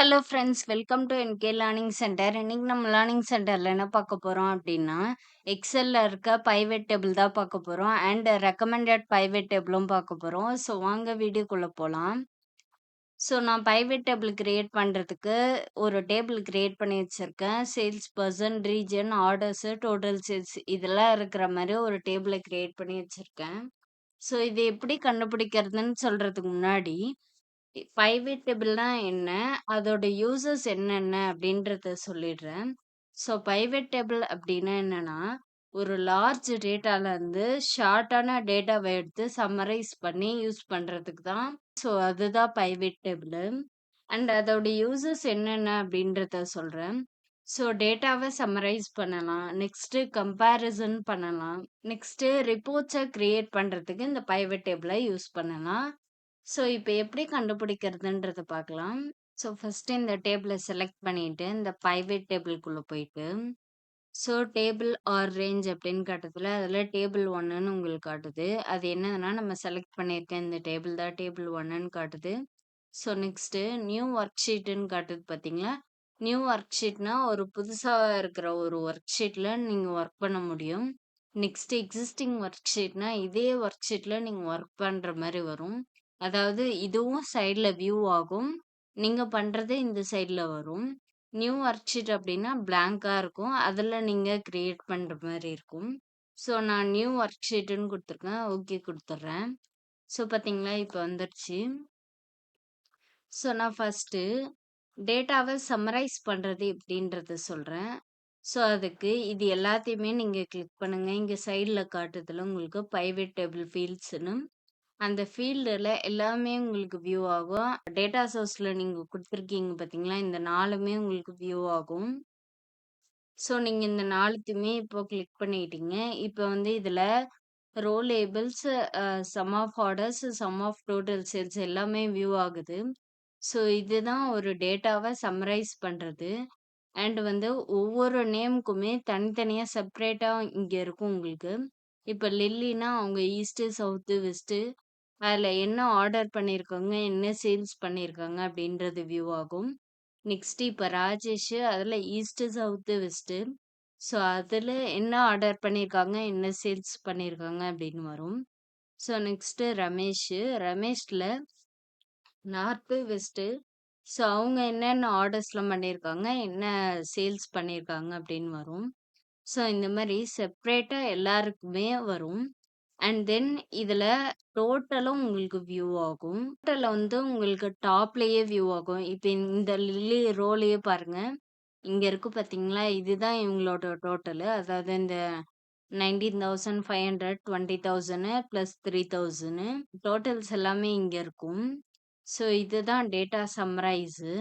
Hello friends, welcome to என்கே learning centre. இன்னைக்கு நம்ம learning சென்டர்ல என்ன பார்க்க போறோம் அப்படின்னா, எக்ஸல்ல இருக்க பைவட் டேபிள் தான் பார்க்க போறோம். அண்ட் ரெக்கமெண்டட் பைவட் டேபிளும் பார்க்க போறோம். ஸோ வாங்க வீடியோக்குள்ள போலாம். ஸோ நான் பைவட் டேபிள் கிரியேட் பண்றதுக்கு ஒரு டேபிள் கிரியேட் பண்ணி வச்சிருக்கேன். Sales person, region, orders, total sales இதெல்லாம் இருக்கிற மாதிரி ஒரு டேபிளை கிரியேட் பண்ணி வச்சிருக்கேன். ஸோ இது எப்படி கண்டுபிடிக்கிறதுன்னு சொல்றதுக்கு முன்னாடி பைவேட் டேபிள்னா என்ன? அதோட யூசஸ் என்னென்ன அப்படின்றத சொல்லிடுறேன். ஸோ பைவேட் டேபிள் அப்படின்னா என்னன்னா, ஒரு லார்ஜ் டேட்டால இருந்து ஷார்ட்டான டேட்டாவை எடுத்து சம்மரைஸ் பண்ணி யூஸ் பண்றதுக்கு தான். ஸோ அதுதான் பைவேட் டேபிள். அண்ட் அதோட யூசஸ் என்னென்ன அப்படின்றத சொல்றேன். ஸோ டேட்டாவை சம்மரைஸ் பண்ணலாம். நெக்ஸ்ட் கம்பேரிசன் பண்ணலாம். நெக்ஸ்ட் ரிப்போர்ட்ஸை கிரியேட் பண்றதுக்கு இந்த பைவேட் டேபிளை யூஸ் பண்ணலாம். ஸோ இப்போ எப்படி கண்டுபிடிக்கிறதுன்றத பார்க்கலாம். ஸோ ஃபர்ஸ்ட் இந்த டேபிளை செலக்ட் பண்ணிட்டு இந்த பைவேட் டேபிள்குள்ள போயிட்டு, ஸோ டேபிள் ஆர் ரேஞ்ச் அப்படின்னு காட்டுதுல, அதில் டேபிள் ஒன்னுன்னு உங்களுக்கு காட்டுது. அது என்னதுன்னா நம்ம செலக்ட் பண்ணியிருக்க இந்த டேபிள் தான் டேபிள் ஒன்னுன்னு காட்டுது. ஸோ நெக்ஸ்ட்டு நியூ ஒர்க் ஷீட்டுன்னு காட்டுது பார்த்தீங்களா? நியூ ஒர்க் ஷீட்னா ஒரு புதுசாக இருக்கிற ஒரு ஒர்க் ஷீட்டில் நீங்கள் ஒர்க் பண்ண முடியும். நெக்ஸ்ட் எக்ஸிஸ்டிங் ஒர்க் ஷீட்னா இதே ஒர்க் ஷீட்டில் நீங்கள் ஒர்க் பண்ணுற மாதிரி வரும். அதாவது இதுவும் சைடில் வியூ ஆகும். நீங்கள் பண்ணுறது இந்த சைடில் வரும். நியூ ஒர்க் ஷீட் அப்படின்னா பிளாங்காக இருக்கும். அதில் நீங்கள் கிரியேட் பண்ணுற மாதிரி இருக்கும். ஸோ நான் நியூ ஒர்க் ஷீட்டுன்னு கொடுத்துருக்கேன். ஓகே கொடுத்துட்றேன். ஸோ பார்த்தீங்களா இப்போ வந்துடுச்சு. ஸோ நான் ஃபஸ்ட்டு டேட்டாவை சம்மரைஸ் பண்ணுறது எப்படின்றத சொல்கிறேன். ஸோ அதுக்கு இது எல்லாத்தையுமே நீங்கள் கிளிக் பண்ணுங்கள். இங்கே சைடில் காட்டுறதுல உங்களுக்கு பைவேட் டேபிள் ஃபீல்ட்ஸ்னு அந்த ஃபீல்டில் எல்லாமே உங்களுக்கு வியூ ஆகும். டேட்டா சோர்ஸில் நீங்கள் கொடுத்துருக்கீங்க பார்த்தீங்களா, இந்த 4மே உங்களுக்கு வியூ ஆகும். ஸோ நீங்கள் இந்த 4த்தையுமே இப்போ கிளிக் பண்ணிட்டீங்க. இப்போ வந்து இதில் row labels, sum of orders, sum of total sales எல்லாமே வியூ ஆகுது. ஸோ இதுதான் ஒரு டேட்டாவை சம்மரைஸ் பண்ணுறது. அண்ட் வந்து ஒவ்வொரு நேமுக்குமே தனித்தனியாக செப்பரேட்டாக இங்கே இருக்கும் உங்களுக்கு. இப்போ லில்லினா அவங்க ஈஸ்ட்டு, சவுத்து, வெஸ்ட்டு அதில் என்ன ஆர்டர் பண்ணியிருக்காங்க, என்ன சேல்ஸ் பண்ணியிருக்காங்க அப்படின்றது வியூ ஆகும். நெக்ஸ்ட் இப்போ ராஜேஷ் அதில் ஈஸ்ட்டு, சவுத்து, வெஸ்ட்டு. ஸோ அதில் என்ன ஆர்டர் பண்ணியிருக்காங்க, என்ன சேல்ஸ் பண்ணியிருக்காங்க அப்படின்னு வரும். ஸோ நெக்ஸ்ட்டு ரமேஷில் நார்த்து, வெஸ்ட்டு. ஸோ அவங்க என்னென்ன ஆர்டர்ஸ்லாம் பண்ணியிருக்காங்க, என்ன சேல்ஸ் பண்ணியிருக்காங்க அப்படின்னு வரும். ஸோ இந்த மாதிரி செப்ரேட்டாக எல்லாருக்குமே வரும். அண்ட் தென் இதில் டோட்டலும் உங்களுக்கு வியூ ஆகும். டோட்டலில் வந்து உங்களுக்கு டாப்லேயே வியூ ஆகும். இப்போ இந்த லில்லி ரோலையே பாருங்க. இங்கே இருக்கு பார்த்தீங்களா, இதுதான் இவங்களோட டோட்டலு. அதாவது இந்த 19,500, 20,000 ப்ளஸ் 3,000 டோட்டல்ஸ் எல்லாமே இங்கே இருக்கும். ஸோ இதுதான் டேட்டா சம்மரைஸு.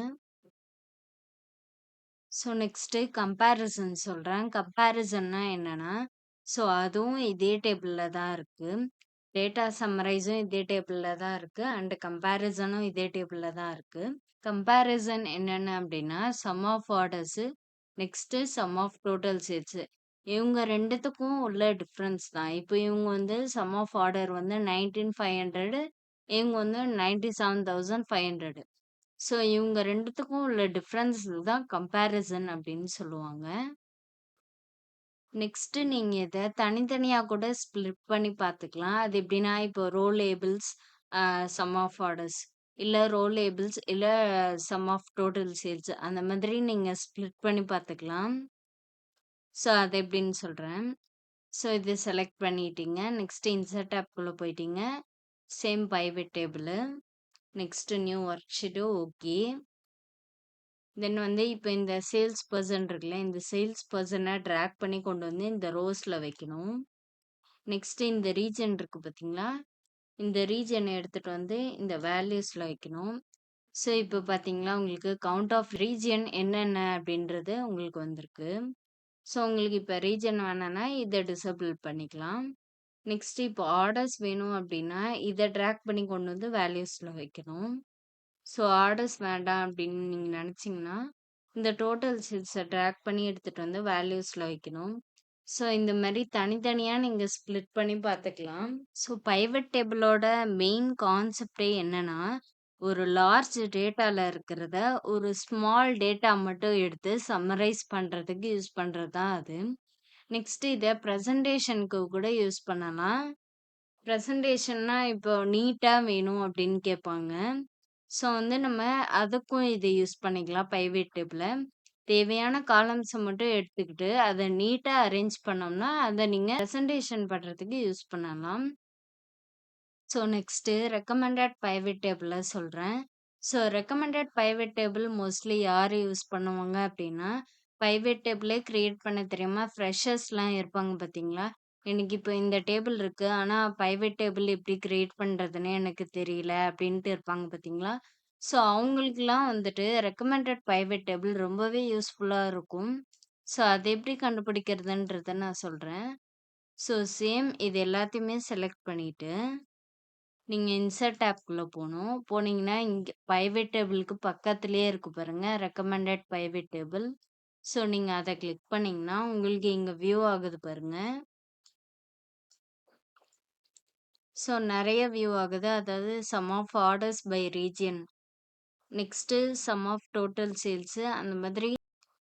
ஸோ நெக்ஸ்ட்டு கம்பேரிசன் சொல்கிறேன். கம்பேரிசன்னா என்னன்னா, ஸோ அதுவும் இதே டேபிளில் தான் இருக்குது. டேட்டா சம்மரைஸும் இதே டேபிளில் தான் இருக்குது. அண்ட் கம்பேரிசனும் இதே டேபிளில் தான் இருக்குது. கம்பேரிசன் என்னென்ன அப்படின்னா, sum of orders, next sum of total sales. இவங்க ரெண்டுத்துக்கும் உள்ள டிஃப்ரென்ஸ் தான். இப்போ இவங்க வந்து சம் ஆஃப் ஆர்டர் வந்து 19,500, இவங்க வந்து 97,500. ஸோ இவங்க ரெண்டுத்துக்கும் உள்ள டிஃப்ரென்ஸ் தான் கம்பேரிசன் அப்படின்னு சொல்லுவாங்க. நெக்ஸ்ட்டு நீங்கள் இதை தனித்தனியாக கூட ஸ்ப்ளிட் பண்ணி பார்த்துக்கலாம். அது எப்படின்னா இப்போ row labels, sum of orders, இல்லை ரோ லேபிள்ஸ், இல்லை சம் ஆஃப் டோட்டல் சேல்ஸ் அந்த மாதிரி நீங்கள் ஸ்ப்ளிட் பண்ணி பார்த்துக்கலாம். ஸோ அது எப்படின்னு சொல்கிறேன். ஸோ இது செலக்ட் பண்ணிட்டீங்க. நெக்ஸ்ட்டு இன்சர்ட் ஆப்குள்ளே போயிட்டீங்க. Same pivot table. Next new worksheet okay. Then வந்து இப்போ இந்த சேல்ஸ் பர்சன் இருக்குல்ல, இந்த சேல்ஸ் பர்சனை ட்ராக் பண்ணி கொண்டு வந்து இந்த ரோஸில் வைக்கணும். நெக்ஸ்ட்டு இந்த ரீஜன் இருக்குது பார்த்தீங்களா, இந்த ரீஜனை எடுத்துகிட்டு வந்து இந்த வேல்யூஸில் வைக்கணும். ஸோ இப்போ பார்த்தீங்களா உங்களுக்கு கவுண்ட் ஆஃப் ரீஜன் என்னென்ன அப்படின்றது உங்களுக்கு வந்திருக்கு. ஸோ உங்களுக்கு இப்போ ரீஜன் வேணான்னா இதை டிசபிள் பண்ணிக்கலாம். நெக்ஸ்ட் இப்போ ஆர்டர்ஸ் வேணும் அப்படின்னா இதை ட்ராக் பண்ணி கொண்டு வந்து வேல்யூஸில் வைக்கணும். ஸோ ஆர்டர்ஸ் வேண்டாம் அப்படின்னு நீங்கள் நினச்சிங்கன்னா இந்த டோட்டல் சேல்ஸை ட்ராக் பண்ணி எடுத்துகிட்டு வந்து வேல்யூஸில் வைக்கணும். ஸோ இந்த மாதிரி தனித்தனியாக நீங்கள் ஸ்ப்ளிட் பண்ணி பார்த்துக்கலாம். ஸோ பைவட் டேபிளோட மெயின் கான்செப்டே என்னன்னா, ஒரு லார்ஜ் டேட்டால இருக்கிறத ஒரு ஸ்மால் டேட்டா மட்டும் எடுத்து சம்மரைஸ் பண்றதுக்கு யூஸ் பண்றது தான் அது. நெக்ஸ்ட் இத பிரசன்டேஷனுக்கு கூட யூஸ் பண்ணலாம். பிரசன்டேஷன்னா இப்போ நீட்டா வேணும் அப்படின்னு கேட்பாங்க. ஸோ வந்து நம்ம அதுக்கும் இத யூஸ் பண்ணிக்கலாம் பைவேட் டேபிள. தேவையான காலம்ஸ மட்டும் எடுத்துக்கிட்டு, அத நீட்டா அரேஞ்ச் பண்ணோம்னா, அத நீங்க பிரசன்டேஷன் பண்றதுக்கு யூஸ் பண்ணலாம். ஸோ நெக்ஸ்ட்டு ரெக்கமெண்டட் பைவட் டேபிள சொல்றேன். So recommended pivot table mostly யாரு யூஸ் பண்ணுவாங்க அப்டின்னா, பைவட் டேபிளே கிரியேட் பண்ண தெரியாம ஃப்ரெஷர்ஸ்லாம் இருப்பாங்க பார்த்தீங்களா? எனக்கு இப்போ இந்த டேபிள் இருக்கு. ஆனா பைவட் டேபிள் எப்படி கிரியேட் பண்றதுன்னே எனக்கு தெரியல அப்டின்ட்டு இருப்பாங்க பார்த்தீங்களா? ஸோ அவங்களுக்குலாம் வந்துட்டு ரெக்கமெண்டட் பைவட் டேபிள் ரொம்பவே யூஸ்ஃபுல்லா இருக்கும். ஸோ அது எப்படி கண்டுபிடிக்கிறதுன்றத நான் சொல்றேன். ஸோ சேம் இது எல்லாத்தையுமே செலக்ட் பண்ணிட்டு நீங்க இன்சர்ட் டேப்க்குள்ள போணும். போனீங்கன்னா, இங்க பைவட் டேபிளுக்கு பக்கத்திலேயே இருக்கு பாருங்க. Recommended pivot table. ஸோ, நீங்க அத கிளிக் பண்ணீங்கன்னா, உங்களுக்கு இங்க வியூ ஆகுது பாருங்க. ஸோ, நெறைய வியூ ஆகுது. அதாவது sum of orders by region. Next sum of total sales அந்த மாதிரி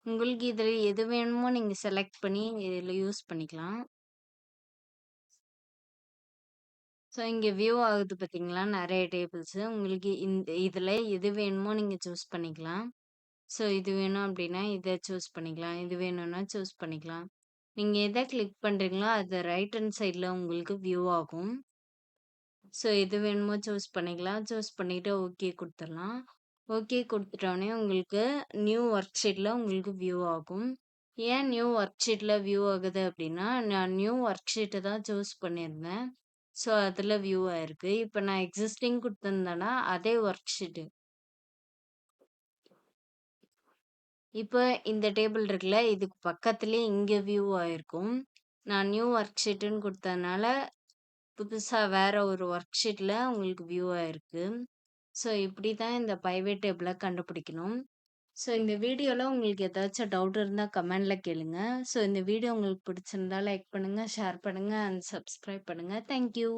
உங்களுக்கு இதில எது வேணுமோ நீங்க செலக்ட் பண்ணி இதில யூஸ் பண்ணிக்கலாம். ஸோ, இங்க வியூ ஆகுது பார்த்தீங்களா? நெறைய டேபிள்ஸு. உங்களுக்கு இந்த இதில எது வேணுமோ நீங்க சூஸ் பண்ணிக்கலாம். ஸோ இது வேணும் அப்படின்னா, இத சூஸ் பண்ணிக்கலாம். இது வேணும்னா சூஸ் பண்ணிக்கலாம். நீங்க எத கிளிக் பண்றீங்களோ, அது ரைட் ஹேண்ட் சைட்ல உங்களுக்கு வியூ ஆகும். ஸோ எது வேணுமோ சூஸ் பண்ணிக்கலாம். சூஸ் பண்ணிட்டு ஓகே குடுத்துறலாம். ஓகே குடுத்துட்டோனே உங்களுக்கு நியூ ஒர்க் ஷீட்ல உங்களுக்கு வியூ ஆகும். ஏன் நியூ ஒர்க் ஷீட்ல வியூ ஆகுது அப்படின்னா, நான் நியூ ஒர்க் ஷீட்ட தான் சூஸ் பண்ணியிருந்தேன். ஸோ அதில வியூ ஆயிருக்கு. இப்ப நான் எக்ஸிஸ்டிங் குடுத்திருந்தேன்னா, அதே ஒர்க் ஷீட்டு. இப்ப இந்த டேபிள் இருக்குல்ல, இதுக்கு பக்கத்திலேயே இங்க வியூ ஆயிருக்கும். நான் நியூ ஒர்க் ஷீட்டுன்னு குடுத்ததுனால, புதுசா வேற ஒரு ஒர்க் ஷீட்ல உங்களுக்கு வியூ ஆயிருக்கு. ஸோ, இப்படி தான் இந்த பைவட் டேபிள கண்டுபிடிக்கணும். ஸோ, இந்த வீடியோல உங்களுக்கு ஏதாச்சும் டவுட் இருந்தா கமெண்ட்ல கேளுங்க. ஸோ, இந்த வீடியோ உங்களுக்கு பிடிச்சிருந்தா லைக் பண்ணுங்க, ஷேர் பண்ணுங்க அண்ட் சப்ஸ்கிரைப் பண்ணுங்க. Thank you.